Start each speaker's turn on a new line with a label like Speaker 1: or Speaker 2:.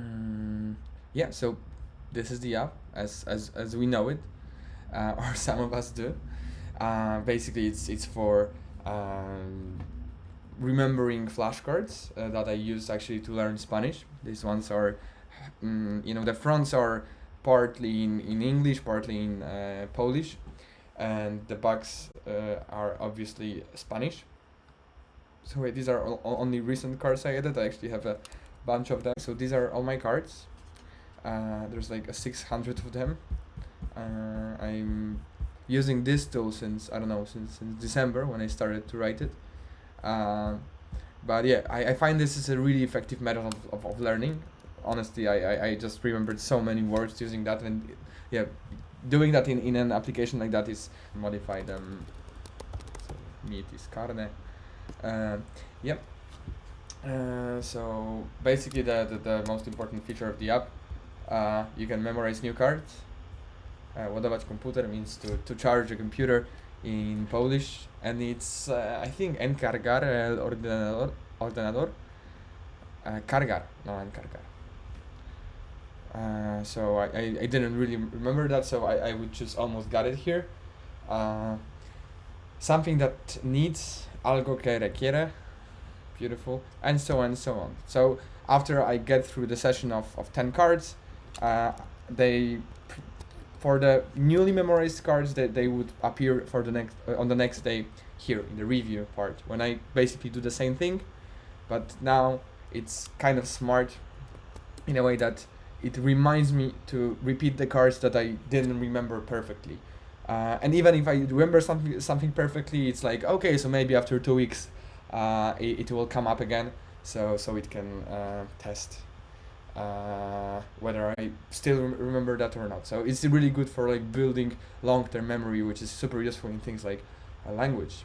Speaker 1: Mm, yeah, so this is the app as we know it, or some of us do. Basically, it's for um, remembering flashcards that I use actually to learn Spanish. These ones are, the fronts are partly in English, partly in Polish, and the backs are obviously Spanish. So these are only recent cards I added. I actually have a bunch of them. So these are all my cards. There's like a 600 of them. I'm using this tool since I don't know since December when I started to write it. Um, but yeah, I find this is a really effective method of learning. Honestly, I just remembered so many words using that, and yeah, doing that in an application like that is modified. So meat is carne. Um, yep. So basically, the most important feature of the app, you can memorize new cards. Ładować komputer means to charge a computer in Polish, and it's I think encargar el ordenador. Cargar, no encargar. So I didn't really remember that, so I would just almost got it here. Uh, Something that needs algo que requiere, beautiful, and so on and so on. So after I get through the session of 10 cards, they for the newly memorized cards that they would appear for the next on the next day here in the review part when I basically do the same thing, but now it's kind of smart in a way that it reminds me to repeat the cards that I didn't remember perfectly. And even if I remember something perfectly, it's like okay, so maybe after 2 weeks, it will come up again, so it can test whether I still remember that or not. So it's really good for like building long-term memory, which is super useful in things like a language.